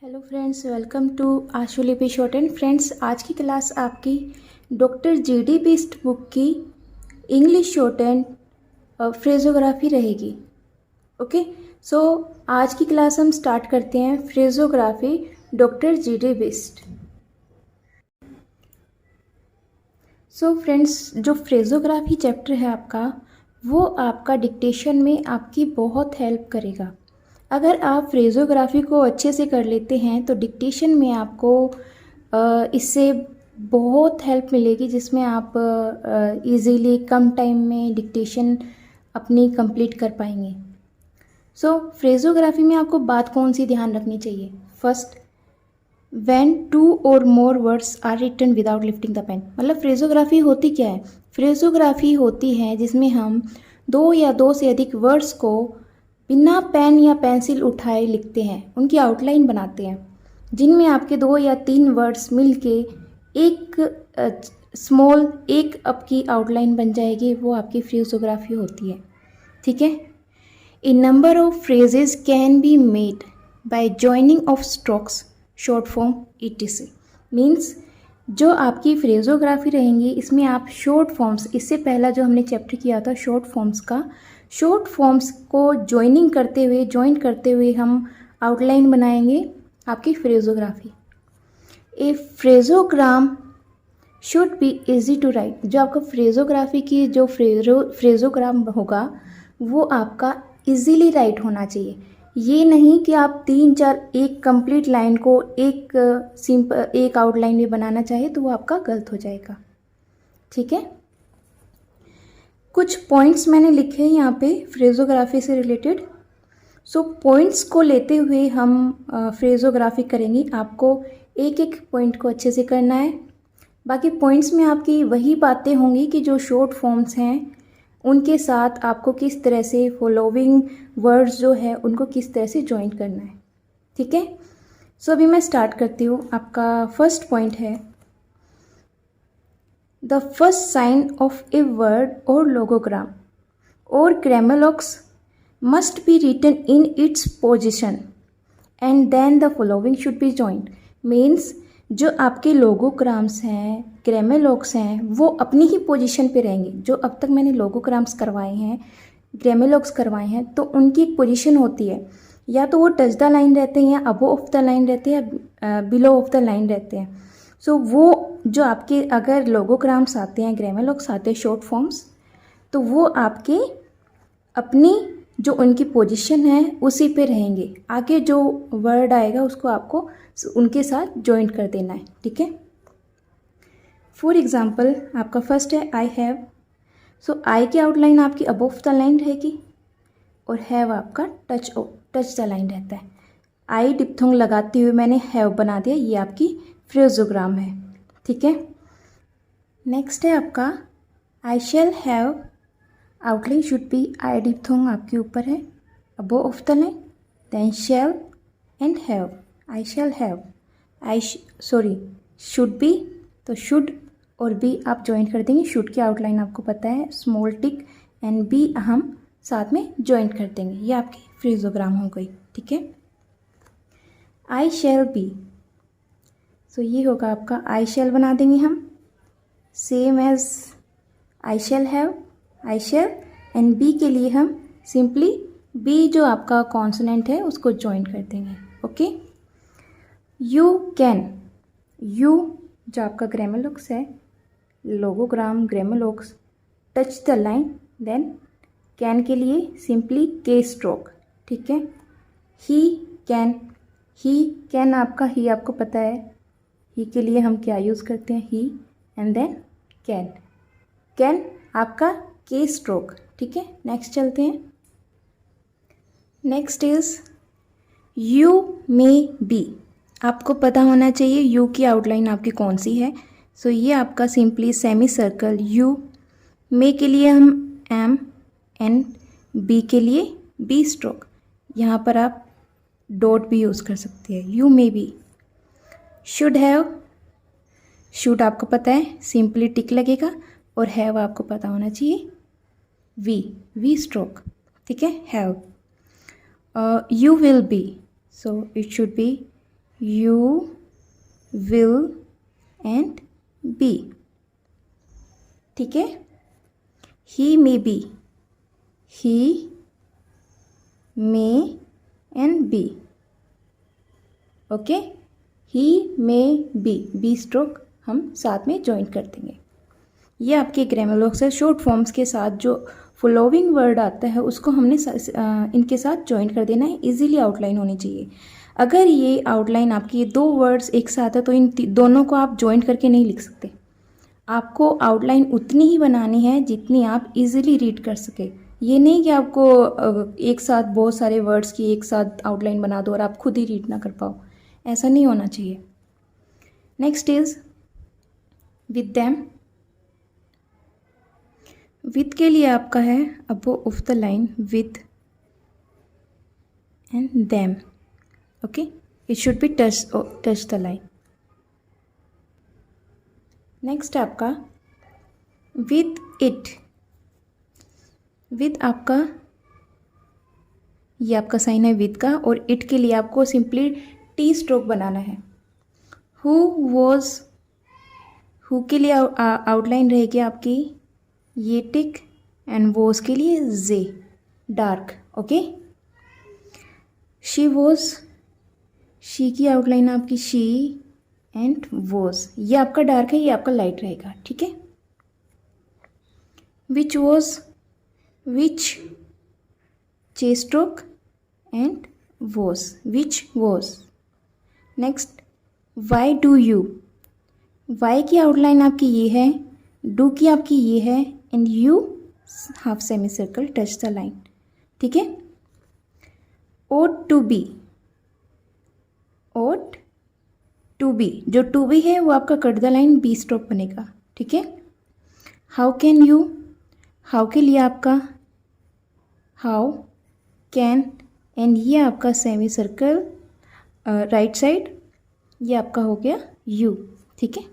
Hello friends, welcome to आशु लिपि short and friends. आज की क्लास आपकी डॉक्टर जी.डी. बिस्ट बुक की इंग्लिश शॉर्ट एंड फ्रेजोग्राफी रहेगी। ओके, सो आज की क्लास हम स्टार्ट करते हैं phraseography doctor G D. Bist. So friends, जो फ्रेजोग्राफी चैप्टर है आपका, वो आपका डिक्टेशन में आपकी बहुत हेल्प करेगा। अगर आप फ्रेजोग्राफी को अच्छे से कर लेते हैं तो डिक्टेशन में आपको इससे बहुत हेल्प मिलेगी, जिसमें आप इजीली कम टाइम में डिक्टेशन अपनी कंप्लीट कर पाएंगे। सो फ्रेजोग्राफी में आपको बात कौन सी ध्यान रखनी चाहिए? फर्स्ट, व्हेन 2 और more words are written without lifting the pen. मतलब फ्रेजोग्राफी होती क्या है? फ्रेजोग्राफी होती है जिसमें हम 2 या 2 से अधिक वर्ड्स को बिना पेन या पेंसिल उठाए लिखते हैं, उनकी आउटलाइन बनाते हैं, जिनमें आपके 2 या 3 वर्ड्स मिलके एक स्मॉल एक आपकी आउटलाइन बन जाएगी। वो आपकी फ्रेजोग्राफी होती है। ठीक है। A number of phrases can be made by joining of strokes, short form etc। Means जो आपकी फ्रेजोग्राफी रहेंगी, इसमें आप शॉर्ट फॉर्म्स, इससे पहला जो हमने चैप्टर किया था शॉर्ट फॉर्म्स का, शॉर्ट फॉर्म्स को जॉइनिंग करते हुए, जॉइन करते हुए हम आउटलाइन बनाएंगे आपकी phraseography. A phraseogram should be easy to write. जो आपका फ्रेजोग्राफी की जो फ्रेजोग्राम होगा वो आपका इजीली राइट होना चाहिए। ये नहीं कि आप 3-4 एक कंप्लीट लाइन को एक आउटलाइन में बनाना चाहे तो वो आपका गलत हो जाएगा। ठीक है। कुछ पॉइंट्स मैंने लिखे हैं यहाँ पे फ्रेजोग्राफी से रिलेटेड। सो पॉइंट्स को लेते हुए हम फ्रेजोग्राफी करेंगे। आपको एक एक पॉइंट को अच्छे से करना है। बाकी पॉइंट्स में आपकी वही बातें होंगी कि जो शॉर्ट फॉर्म्स हैं उनके साथ आपको किस तरह से फॉलोइंग वर्ड्स जो है उनको किस तरह से ज्वाइन करना है। ठीक है। सो अभी मैं स्टार्ट करती हूँ। आपका फर्स्ट पॉइंट है, the first sign of a word or logogram or grammalogues must be written in its position and then the following should be joined. Means जो आपके लोगोग्राम्स हैं, ग्रामोलॉग्स हैं, वो अपनी ही पोजीशन पे रहेंगे। जो अब तक मैंने लोगोग्राम्स करवाए हैं, ग्रामोलॉग्स करवाए हैं, तो उनकी एक पोजीशन होती है, या तो वो टच द लाइन रहते हैं, या अबो ऑफ द लाइन रहते हैं, या बिलो ऑफ द लाइन रहते हैं। सो वो जो आपके अगर लोगोग्राम्स आते हैं, ग्रामोलॉग्स आते हैं, शॉर्ट फॉर्म्स, तो वो आपके अपनी जो उनकी पोजीशन है उसी पे रहेंगे। आगे जो वर्ड आएगा उसको आपको उनके साथ जॉइंट कर देना है। ठीक है। फॉर एग्जाम्पल आपका फर्स्ट है आई हैव। सो आई की आउटलाइन आपकी अबोव द लाइन रहेगी और हैव आपका टच द लाइन रहता है। आई डिप्थोंग लगाते हुए मैंने हैव बना दिया, ये आपकी फ्रेजोग्राम है। ठीक है। नेक्स्ट है आपका I shall have. Outline should be I diphthong आपके ऊपर है, above of the line, then shall and have. I shall have, should be, तो शुड और बी आप ज्वाइन कर देंगे। शुड की आउटलाइन आपको पता है, स्मॉल टिक एंड बी हम साथ में ज्वाइन कर देंगे। ये आपकी फ्रेजोग्राम हो गई। ठीक है। आई शैल बी, सो ये होगा आपका आई शैल बना देंगे हम, same as I shall have, I shall, and be के लिए हम सिंपली बी जो आपका कॉन्सोनेंट है उसको ज्वाइन कर देंगे। ओके। यू कैन, यू जो आपका ग्रामोलॉग्स है, logogram grammalogues, touch the line, then can के लिए सिंपली के स्ट्रोक। ठीक है। ही कैन आपका, ही आपको पता है, ही के लिए हम क्या यूज़ करते हैं, ही, एंड देन कैन आपका के स्ट्रोक। ठीक है। नेक्स्ट चलते हैं। Next is you may be. आपको पता होना चाहिए यू की आउटलाइन आपकी कौन सी है। सो ये आपका सिंपली सेमी सर्कल यू, मे के लिए हम एम, एंड बी के लिए बी स्ट्रोक। यहाँ पर आप डॉट भी यूज़ कर सकते हैं, you may be. Should have, should आपको पता है, सिंपली टिक लगेगा, और हैव आपको पता होना चाहिए वी स्ट्रोक। ठीक है। Have. You will be, so it should be you will and be. ठीक है, he may be, he may and be. Okay, he may be stroke हम साथ में ज्वाइन कर देंगे। ये आपके ग्रामर लॉग से शॉर्ट फॉर्म्स के साथ जो फॉलोइंग वर्ड आता है उसको हमने इनके साथ ज्वाइन कर देना है। इजीली आउटलाइन होनी चाहिए। अगर ये आउटलाइन आपकी दो वर्ड्स एक साथ है तो इन दोनों को आप ज्वाइन करके नहीं लिख सकते। आपको आउटलाइन उतनी ही बनानी है जितनी आप इजीली रीड कर सके। ये नहीं कि आपको एक साथ बहुत सारे वर्ड्स की एक साथ आउटलाइन बना दो और आप खुद ही रीड ना कर पाओ, ऐसा नहीं होना चाहिए। Next is with them. With के लिए आपका है above of the line with and them. Okay, it should be touch the line. Next आपका विद इट। विद आपका ये आपका साइन है विद का, और इट के लिए आपको सिंपली टी स्ट्रोक बनाना है। हु वॉज, हु के लिए आउटलाइन रहेगी आपकी ये टिक, एंड वॉज के लिए J dark. Okay, she was, she की आउटलाइन आपकी शी एंड वॉज, ये आपका डार्क है, ये आपका लाइट रहेगा। ठीक है, which was, which J stroke and was, which was. Next why do you. Why की आउटलाइन आपकी ये है, डू की आपकी ये है, and you half semi circle touch the line. ठीक है, ought to be, ought to be, जो टू बी है वो आपका cut the line B stroke बनेगा। ठीक है, हाउ कैन यू, हाउ के लिए आपका हाउ कैन, एंड ये आपका सेमी सर्कल राइट साइड, ये आपका हो गया यू। ठीक है,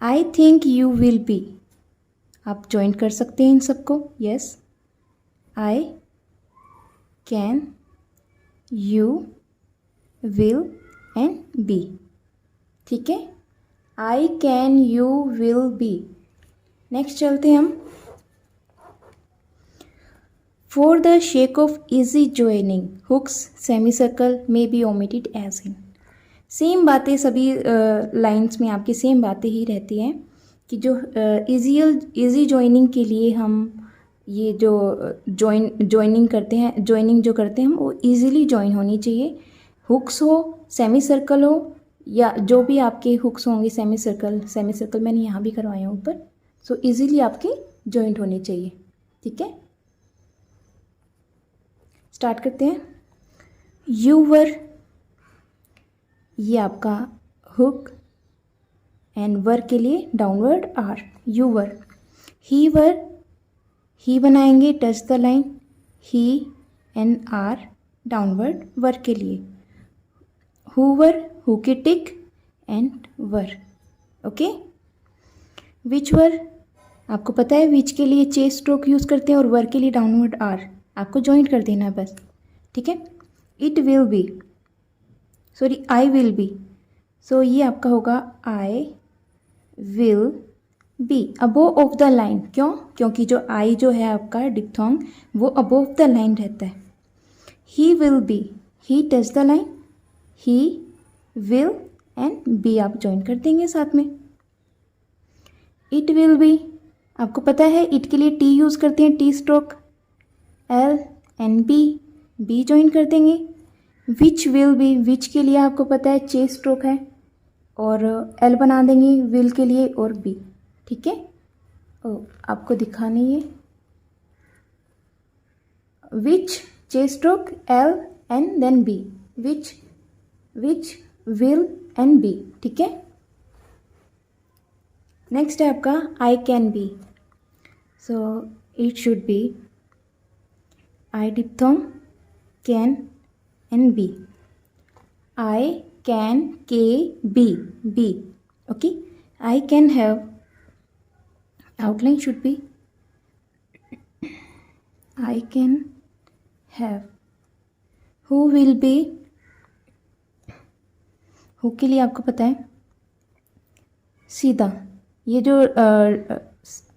I think you will be, आप ज्वाइन कर सकते हैं इन सबको। Yes, I can you will and B. ठीक है, I can you will be. Next चलते हैं हम। For the sake of easy joining hooks semi circle may be omitted as in. Same बातें सभी लाइंस में आपकी सेम बातें ही रहती हैं कि जो इजी ज्वाइनिंग के लिए हम ये जो ज्वाइनिंग करते हैं, ज्वाइनिंग जो करते हैं हम वो इजीली ज्वाइन होनी चाहिए। हुक्स हो, सेमी सर्कल हो, या जो भी आपके हुक्स होंगे सेमी सर्कल मैंने यहाँ भी करवाया हूँ ऊपर। सो इजीली आपकी ज्वाइंट होनी चाहिए। ठीक है, स्टार्ट करते हैं। यू वर, ये आपका हुक, एंड वर के लिए downward R, you were. He were, he बनाएंगे touch the line, he and R downward were के लिए। हु वर, हु की टिक एंड वर। ओके, विच वर, आपको पता है विच के लिए चेस्ट स्ट्रोक यूज़ करते हैं और वर के लिए डाउनवर्ड आर, आपको ज्वाइंट कर देना है बस। ठीक है, it will be, sorry I will be, so ये आपका होगा I will be above of the line. क्यों? क्योंकि जो आई जो है आपका डिप्थोंग वो अबोव द लाइन रहता है। He will be, he touch the line, he will and be आप ज्वाइन कर देंगे साथ में। इट विल बी, आपको पता है इट के लिए टी यूज़ करते हैं, T stroke, L and B join कर देंगे। विच विल बी, विच के लिए आपको पता है चेस्ट स्ट्रोक है और एल बना देंगे विल के लिए और बी। ठीक है, आपको दिखाना है which chest stroke L and then B, which will and B. ठीक है, नेक्स्ट है आपका I can be, so it should be I diphthong can and be, I can K be. Okay, I can have, outline should be I can have. Who will be, who के लिए आपको पता है सीधा, ये जो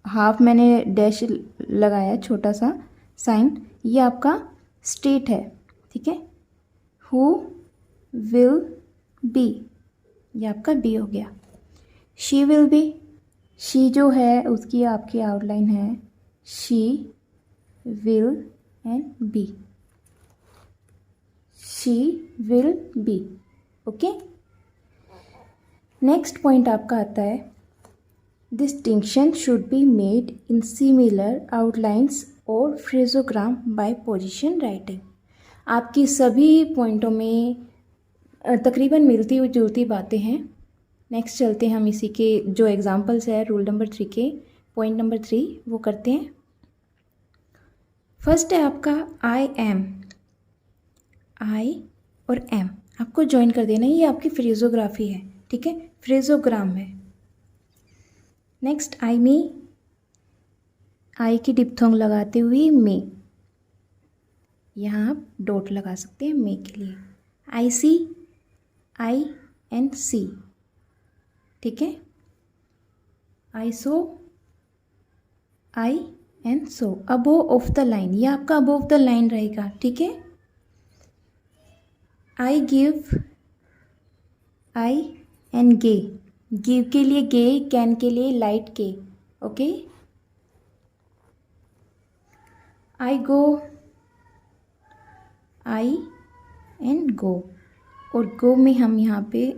हाफ मैंने dash लगाया छोटा सा साइन, ये आपका स्टेट है, ठीक है। हु विल बी, ये आपका बी हो गया। शी विल बी, शी जो है उसकी आपकी आउटलाइन है she will and be, she will be, okay. Next point आपका आता है distinction should be made in similar outlines और फ्रेजोग्राम बाय पोजीशन राइटिंग। आपकी सभी पॉइंटों में तकरीबन मिलती हुई जुलती बातें हैं। नेक्स्ट चलते हैं हम इसी के जो एग्जांपल्स है रूल नंबर 3 के, पॉइंट नंबर 3 वो करते हैं। फर्स्ट है आपका आई एम, आई और एम आपको ज्वाइन कर देना है, ये आपकी फ्रेजोग्राफी है, ठीक है, फ्रेजोग्राम है। नेक्स्ट आई मी, आई की डिप्थोंग लगाते हुए मे, यहाँ आप डॉट लगा सकते हैं मे के लिए। आई सी, आई एंड सी, ठीक है। I so, I and so, above of the line, ये आपका अबोव द लाइन रहेगा, ठीक है। I give, I and gay, give के लिए गे, कैन के लिए लाइट के, okay. I go, I and go, और गो में हम यहाँ पे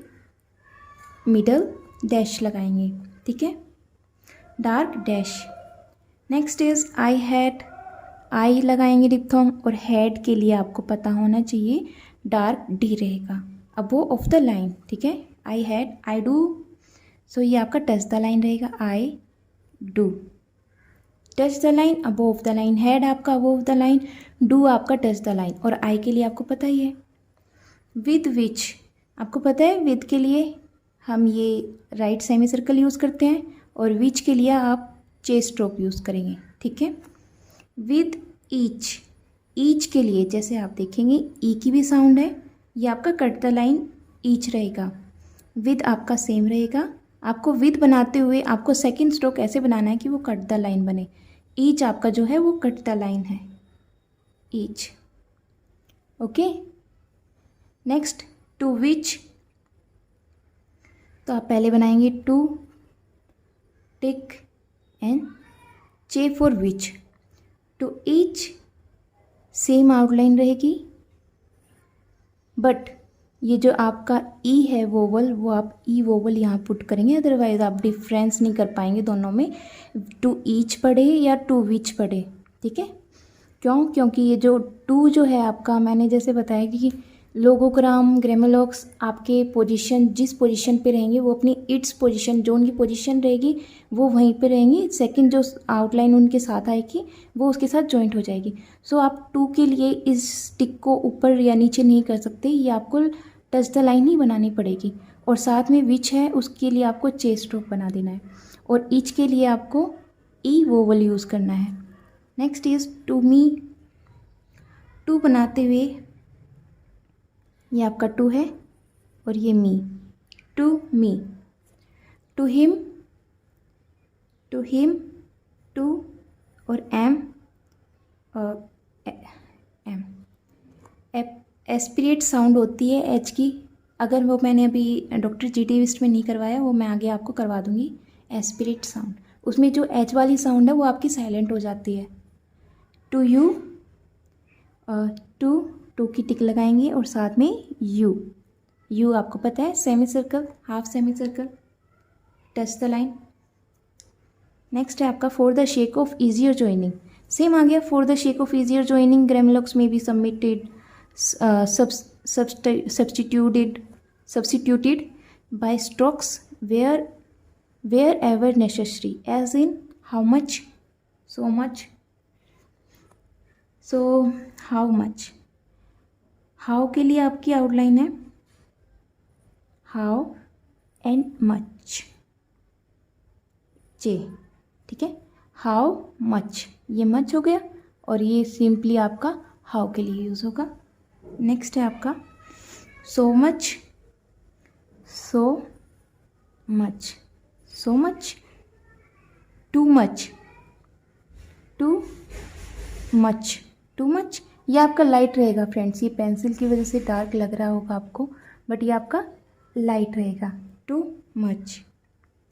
मिडल डैश लगाएंगे, ठीक है, dark dash. Next is I had, I लगाएंगे डिप्थोंग, और हैड के लिए आपको पता होना चाहिए डार्क डी रहेगा, अबोव ऑफ द लाइन, ठीक है। आई हैड, आई डू, सो ये आपका टच द लाइन रहेगा, I do, touch the line above of the line, had आपका अबोव द लाइन, डू आपका टच द लाइन, और आई के लिए आपको पता ही है। विद विच, आपको पता है विद के लिए हम ये राइट सेमी सर्कल यूज़ करते हैं, और विच के लिए आप चेस्ट स्ट्रोक यूज़ करेंगे, ठीक है। विद ईच, ईच के लिए जैसे आप देखेंगे ई की भी साउंड है, ये आपका कट द लाइन ईच रहेगा। विद आपका सेम रहेगा, आपको विद बनाते हुए आपको सेकंड स्ट्रोक ऐसे बनाना है कि वो कट द लाइन बने। ईच आपका जो है वो कट द लाइन है, each, okay. Next to which, तो आप पहले बनाएंगे to, tick and chay for which. To each same outline रहेगी, बट ये जो आपका ई है वोवल, वो आप ई वोवल यहाँ पुट करेंगे, अदरवाइज आप डिफरेंस नहीं कर पाएंगे दोनों में, टू ईच पढ़े या टू विच पढ़े, ठीक है। क्यों? क्योंकि ये जो टू जो है आपका, मैंने जैसे बताया कि लोगोग्राम ग्रामेलॉक्स आपके पोजीशन जिस पोजीशन पे रहेंगे वो अपनी इट्स पोजीशन, जो उनकी पोजीशन रहेगी वो वहीं पे रहेंगी, सेकंड जो आउटलाइन उनके साथ आएगी वो उसके साथ जॉइंट हो जाएगी। सो आप टू के लिए इस टिक को ऊपर या नीचे नहीं कर सकते, ये आपको टच द लाइन ही बनानी पड़ेगी। और साथ में विच है उसके लिए आपको चेस्ट स्ट्रोक बना देना है, और ईच के लिए आपको ई वोवल यूज़ करना है। Next is to me, to बनाते हुए ये आपका टू है और ये me, to me. To him, to him, to और एम, एम एस्पिरेट साउंड होती है एच की, अगर वो मैंने अभी डॉक्टर जीटी विस्ट में नहीं करवाया, वो मैं आगे आपको करवा दूंगी। एस्पिरेट साउंड, उसमें जो एच वाली साउंड है वो आपकी साइलेंट हो जाती है। टू यू, टू की टिक लगाएंगे और साथ में यू, यू आपको पता है semi circle, half semi circle, touch the line. Next है आपका for the sake of easier joining, same आ गया। For the sake of easier joining grammalogues may be submitted substituted by strokes wherever necessary, as in how much, so much, so how much। how के लिए आपकी outline है how and much, चे, ठीक है। how much, ये much हो गया, और ये सिंपली आपका how के लिए यूज़ होगा। नेक्स्ट है आपका so much, so much, so much, too much, too much, too much. ये आपका लाइट रहेगा फ्रेंड्स, ये पेंसिल की वजह से डार्क लग रहा होगा आपको, बट ये आपका लाइट रहेगा, टू मच।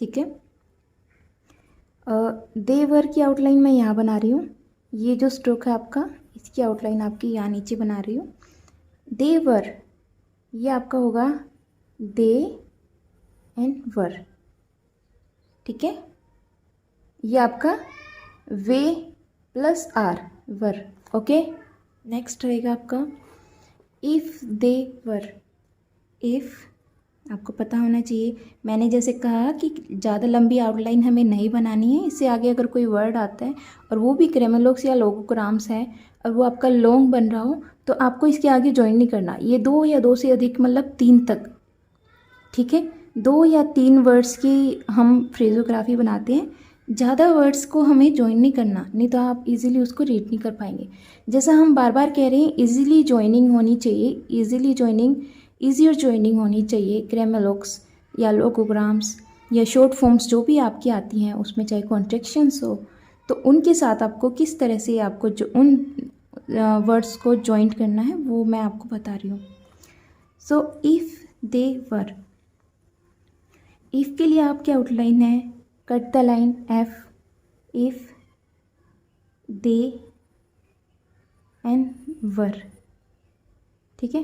ठीक है। दे वर की आउटलाइन मैं यहाँ बना रही हूँ, ये जो स्ट्रोक है आपका, इसकी आउटलाइन आपकी यहाँ नीचे बना रही हूँ। दे वर, ये आपका होगा दे एंड वर। ठीक है। ये आपका way plus R, were. Okay. Next रहेगा आपका इफ़ दे वर। इफ़ आपको पता होना चाहिए, मैंने जैसे कहा कि ज़्यादा लंबी आउटलाइन हमें नहीं बनानी है। इससे आगे अगर कोई वर्ड आता है और वो भी क्रेमोलोग्स या लोगोग्राम्स है और वो आपका लॉन्ग बन रहा हो, तो आपको इसके आगे ज्वाइन नहीं करना। ये 2 या 2 से अधिक, मतलब 3 तक। ठीक है। 2 या 3 वर्ड्स की हम फ्रेजोग्राफी बनाते हैं, ज़्यादा वर्ड्स को हमें ज्वाइन नहीं करना, नहीं तो आप इजीली उसको रीड नहीं कर पाएंगे। जैसा हम बार बार कह रहे हैं, इजीली ज्वाइनिंग होनी चाहिए, इजीली ज्वाइनिंग, ईजियर ज्वाइनिंग होनी चाहिए। क्रेमोलोग्स या लोगोग्राम्स या शॉर्ट फॉर्म्स जो भी आपकी आती हैं, उसमें चाहे कॉन्ट्रैक्शंस हो, तो उनके साथ आपको किस तरह से आपको जो उन वर्ड्स को ज्वाइंट करना है वो मैं आपको बता रही हूँ। So if they were, if के लिए आपकी आउटलाइन है, cut the line F, if they and were. ठीक है।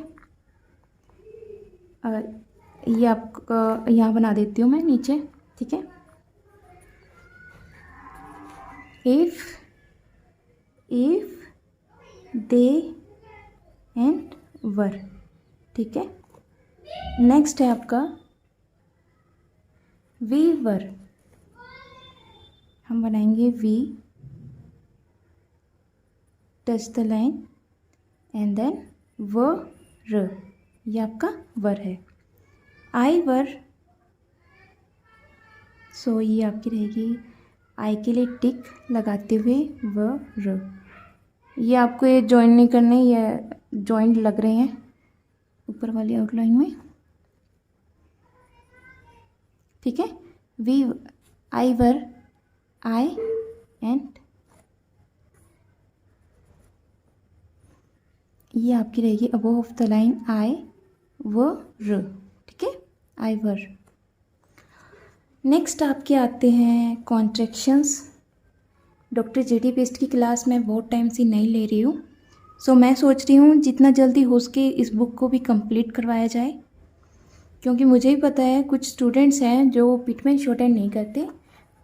ये आपका यहाँ बना देती हूँ मैं नीचे। ठीक है। If they and were. ठीक है। नेक्स्ट है आपका वी वर। हम बनाएंगे we, touch the line and then were, ये आपका वर है। आई वर, सो ये आपकी रहेगी आई के लिए टिक लगाते हुए वर। ये आपको ये ज्वाइन नहीं करने, ये ज्वाइंट लग रहे हैं ऊपर वाली आउटलाइन में। ठीक है। We, I were, I and ये आपकी रहेगी अबव ऑफ द लाइन आई वर। ठीक है। आई वर। नेक्स्ट आपके आते हैं कॉन्ट्रैक्शंस। Doctor G D. बिस्ट की क्लास मैं बहुत टाइम से नहीं ले रही हूँ, सो मैं सोच रही हूँ जितना जल्दी हो सके इस बुक को भी कंप्लीट करवाया जाए, क्योंकि मुझे भी पता है कुछ स्टूडेंट्स हैं जो पिटमैन शॉर्टहैंड नहीं करते,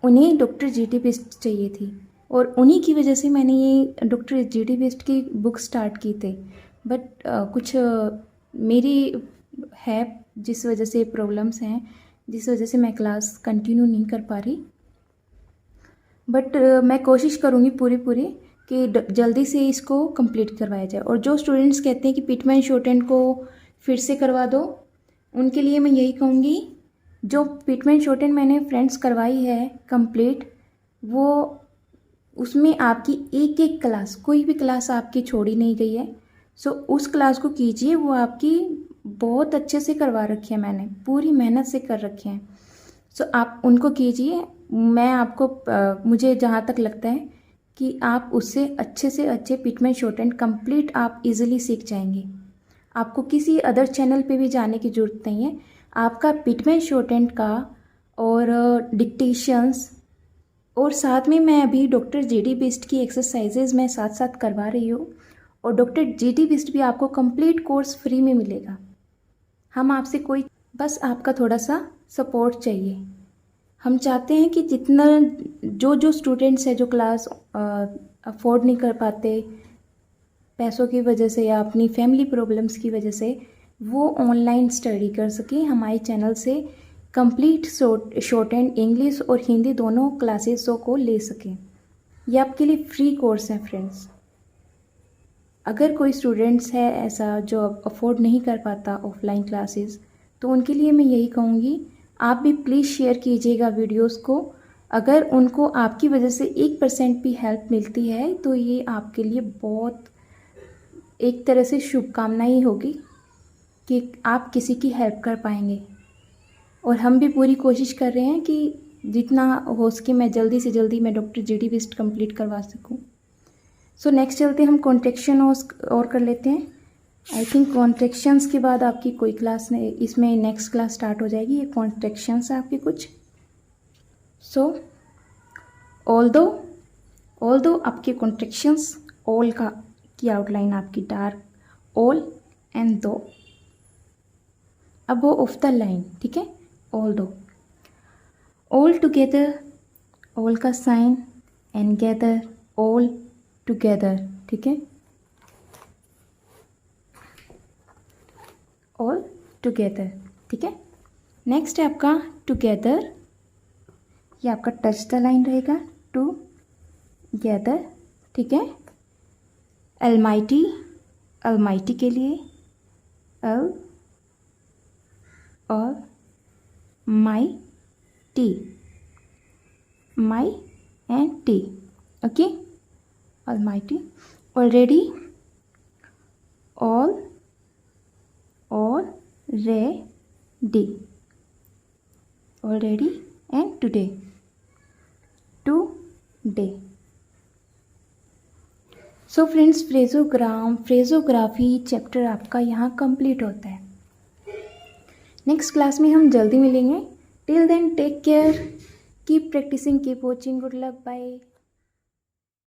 उन्हें डॉक्टर जी.डी. बिस्ट चाहिए थी, और उन्हीं की वजह से मैंने ये डॉक्टर जी.डी. बिस्ट की बुक स्टार्ट की थी। बट कुछ मेरी है जिस वजह से प्रॉब्लम्स हैं, जिस वजह से मैं क्लास कंटिन्यू नहीं कर पा रही। बट मैं कोशिश करूँगी पूरी कि जल्दी से इसको कंप्लीट करवाया जाए। और जो स्टूडेंट्स कहते हैं कि पिटमैन शॉर्टहैंड को फिर से करवा दो, उनके लिए मैं यही कहूँगी, जो पिटमैन शॉर्टहैंड मैंने फ्रेंड्स करवाई है कंप्लीट, वो उसमें आपकी एक एक क्लास, कोई भी क्लास आपकी छोड़ी नहीं गई है। सो उस क्लास को कीजिए, वो आपकी बहुत अच्छे से करवा रखी है, मैंने पूरी मेहनत से कर रखे हैं। सो आप उनको कीजिए। मैं आपको मुझे जहाँ तक लगता है कि आप उससे अच्छे से अच्छे पिटमैन शॉर्टहैंड कंप्लीट आप इजीली सीख जाएंगे। आपको किसी अदर चैनल पे भी जाने की ज़रूरत नहीं है। आपका पिटमैन शॉर्टहैंड का और डिक्टेशंस, और साथ में मैं अभी डॉक्टर जी.डी. बिस्ट की एक्सरसाइजेज मैं साथ साथ करवा रही हूँ, और डॉक्टर जी.डी. बिस्ट भी आपको कंप्लीट कोर्स फ्री में मिलेगा। हम आपसे कोई, बस आपका थोड़ा सा सपोर्ट चाहिए। हम चाहते हैं कि जितना जो स्टूडेंट्स हैं जो क्लास अफोर्ड नहीं कर पाते पैसों की वजह से या अपनी फैमिली प्रॉब्लम्स की वजह से, वो ऑनलाइन स्टडी कर सकें, हमारे चैनल से कंप्लीट शॉर्टहैंड इंग्लिश और हिंदी दोनों क्लासेसों को ले सकें। ये आपके लिए फ्री कोर्स है फ्रेंड्स। अगर कोई स्टूडेंट्स है ऐसा जो अफोर्ड नहीं कर पाता ऑफलाइन क्लासेस, तो उनके लिए मैं यही कहूँगी, आप भी प्लीज़ शेयर कीजिएगा वीडियोस को। अगर उनको आपकी वजह से 1% भी हेल्प मिलती है, तो ये आपके लिए बहुत एक तरह से शुभकामना ही होगी कि आप किसी की हेल्प कर पाएंगे। और हम भी पूरी कोशिश कर रहे हैं कि जितना हो सके मैं जल्दी से जल्दी मैं डॉक्टर जीडी बिस्ट कंप्लीट करवा सकूं। सो नेक्स्ट चलते हैं हम कॉन्ट्रैक्शन और कर लेते हैं। आई थिंक कॉन्ट्रैक्शंस के बाद आपकी कोई क्लास नहीं, इसमें नेक्स्ट क्लास स्टार्ट हो जाएगी। ये कॉन्ट्रैक्शंस है आपके कुछ। सो ऑल्दो आपके कॉन्ट्रैक्शंस ऑल का की आउटलाइन आपकी डार्क ऑल एंड दो, अब वो ऑफ द लाइन, ठीक है। ऑल टुगेदर, ऑल का sign, and gather, all together, ठीक है। ऑल टुगेदर, ठीक है। नेक्स्ट है आपका टुगेदर, ये आपका टच द लाइन रहेगा, टुगेदर, ठीक है। अलमाइटी, अलमाइटी के लिए अल और my T, my and T, okay. Almighty, already, all ready, already and today, today. So friends, phraseography chapter आपका यहाँ कंप्लीट होता है। नेक्स्ट क्लास में हम जल्दी मिलेंगे। Till then take care, keep practising, keep watching, good luck, bye.